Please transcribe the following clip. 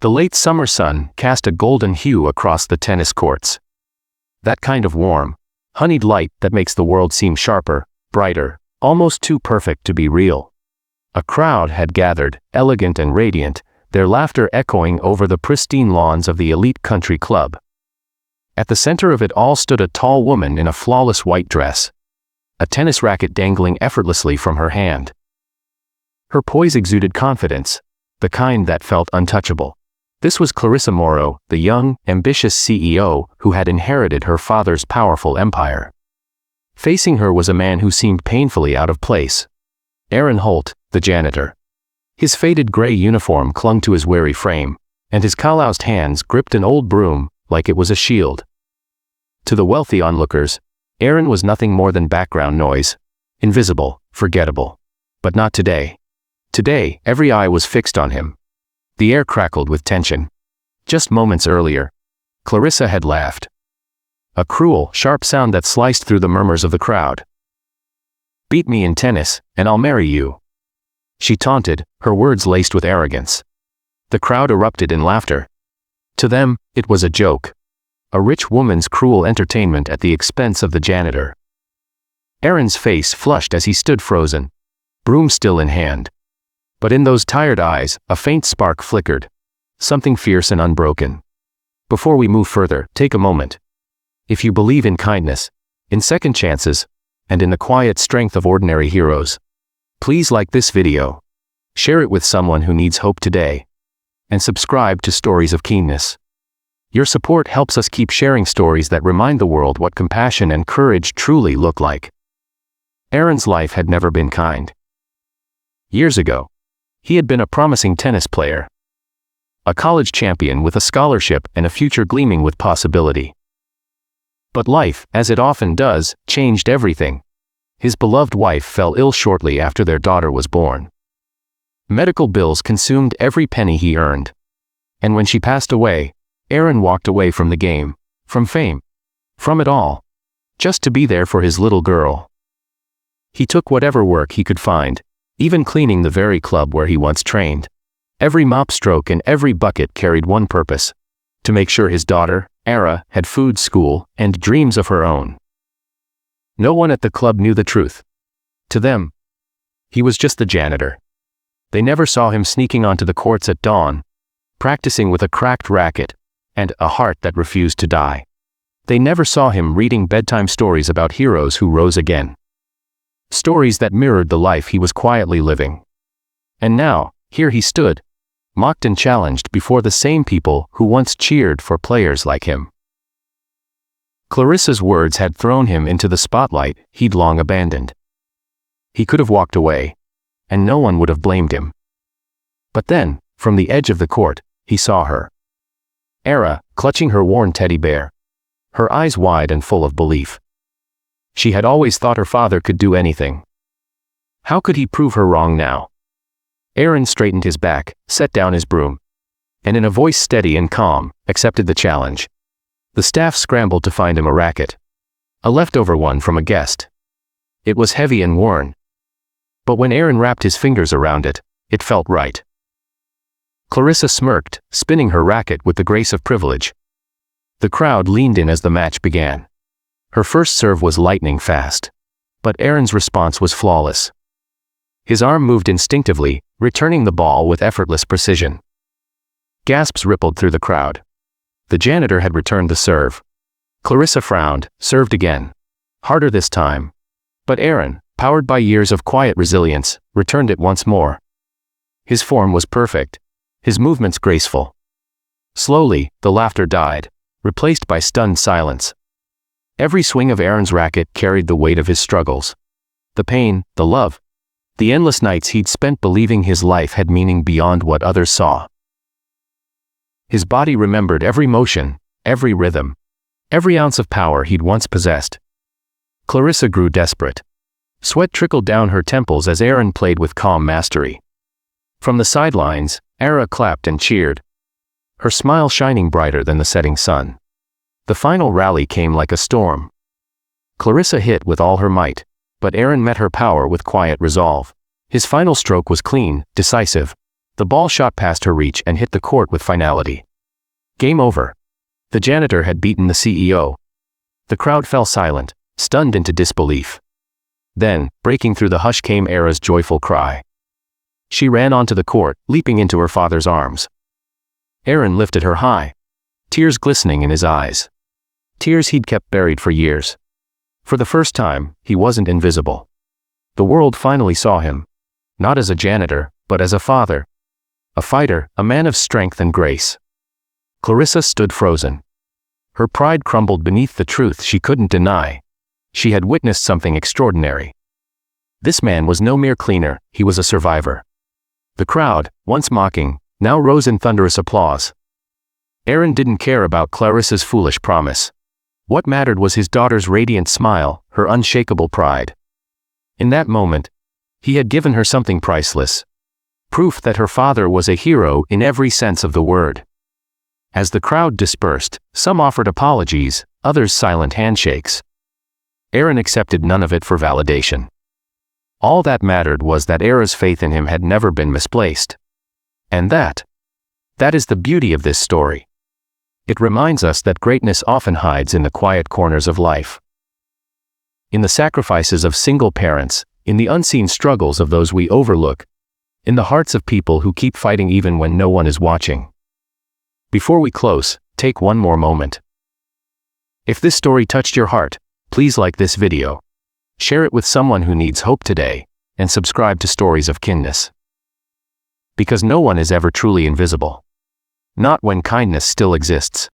The late summer sun cast a golden hue across the tennis courts. That kind of warm, honeyed light that makes the world seem sharper, brighter, almost too perfect to be real. A crowd had gathered, elegant and radiant, their laughter echoing over the pristine lawns of the elite country club. At the center of it all stood a tall woman in a flawless white dress, a tennis racket dangling effortlessly from her hand. Her poise exuded confidence, the kind that felt untouchable. This was Clarissa Morrow, the young, ambitious CEO who had inherited her father's powerful empire. Facing her was a man who seemed painfully out of place. Aaron Holt, the janitor. His faded gray uniform clung to his weary frame, and his calloused hands gripped an old broom like it was a shield. To the wealthy onlookers, Aaron was nothing more than background noise, invisible, forgettable. But not today. Today, every eye was fixed on him. The air crackled with tension. Just moments earlier, Clarissa had laughed. A cruel, sharp sound that sliced through the murmurs of the crowd. "Beat me in tennis, and I'll marry you," she taunted, her words laced with arrogance. The crowd erupted in laughter. To them, it was a joke. A rich woman's cruel entertainment at the expense of the janitor. Aaron's face flushed as he stood frozen, broom still in hand. But in those tired eyes, a faint spark flickered, something fierce and unbroken. Before we move further, take a moment. If you believe in kindness, in second chances, and in the quiet strength of ordinary heroes, please like this video, share it with someone who needs hope today, and subscribe to Stories of Keenness. Your support helps us keep sharing stories that remind the world what compassion and courage truly look like. Aaron's life had never been kind. Years ago, he had been a promising tennis player, a college champion with a scholarship and a future gleaming with possibility. But life, as it often does, changed everything. His beloved wife fell ill shortly after their daughter was born. Medical bills consumed every penny he earned. And when she passed away, Aaron walked away from the game, from fame, from it all, just to be there for his little girl. He took whatever work he could find, even cleaning the very club where he once trained. Every mop stroke and every bucket carried one purpose: to make sure his daughter, Ara, had food, school, and dreams of her own. No one at the club knew the truth. To them, he was just the janitor. They never saw him sneaking onto the courts at dawn, practicing with a cracked racket and a heart that refused to die. They never saw him reading bedtime stories about heroes who rose again. Stories that mirrored the life he was quietly living. And now, here he stood, mocked and challenged before the same people who once cheered for players like him. Clarissa's words had thrown him into the spotlight he'd long abandoned. He could have walked away, and no one would have blamed him. But then, from the edge of the court, he saw her. Ara, clutching her worn teddy bear, her eyes wide and full of belief. She had always thought her father could do anything. How could he prove her wrong now? Aaron straightened his back, set down his broom, and in a voice steady and calm, accepted the challenge. The staff scrambled to find him a racket. A leftover one from a guest. It was heavy and worn. But when Aaron wrapped his fingers around it, it felt right. Clarissa smirked, spinning her racket with the grace of privilege. The crowd leaned in as the match began. Her first serve was lightning fast. But Aaron's response was flawless. His arm moved instinctively, returning the ball with effortless precision. Gasps rippled through the crowd. The janitor had returned the serve. Clarissa frowned, served again. Harder this time. But Aaron, powered by years of quiet resilience, returned it once more. His form was perfect, his movements graceful. Slowly, the laughter died, replaced by stunned silence. Every swing of Aaron's racket carried the weight of his struggles. The pain, the love, the endless nights he'd spent believing his life had meaning beyond what others saw. His body remembered every motion, every rhythm, every ounce of power he'd once possessed. Clarissa grew desperate. Sweat trickled down her temples as Aaron played with calm mastery. From the sidelines, Ara clapped and cheered, her smile shining brighter than the setting sun. The final rally came like a storm. Clarissa hit with all her might, but Aaron met her power with quiet resolve. His final stroke was clean, decisive, The ball shot past her reach and hit the court with finality. Game over. The janitor had beaten the CEO. The crowd fell silent, stunned into disbelief. Then, breaking through the hush came Era's joyful cry. She ran onto the court, leaping into her father's arms. Aaron lifted her high, tears glistening in his eyes. Tears he'd kept buried for years. For the first time, he wasn't invisible. The world finally saw him. Not as a janitor, but as a father. A fighter, a man of strength and grace. Clarissa stood frozen. Her pride crumbled beneath the truth she couldn't deny. She had witnessed something extraordinary. This man was no mere cleaner, he was a survivor. The crowd, once mocking, now rose in thunderous applause. Aaron didn't care about Clarissa's foolish promise. What mattered was his daughter's radiant smile, her unshakable pride. In that moment, he had given her something priceless. Proof that her father was a hero in every sense of the word. As the crowd dispersed, some offered apologies, others silent handshakes. Aaron accepted none of it for validation. All that mattered was that Era's faith in him had never been misplaced. And that is the beauty of this story. It reminds us that greatness often hides in the quiet corners of life. In the sacrifices of single parents, in the unseen struggles of those we overlook, in the hearts of people who keep fighting even when no one is watching. Before we close, take one more moment. If this story touched your heart, please like this video. Share it with someone who needs hope today, and subscribe to Stories of Kindness. Because no one is ever truly invisible. Not when kindness still exists.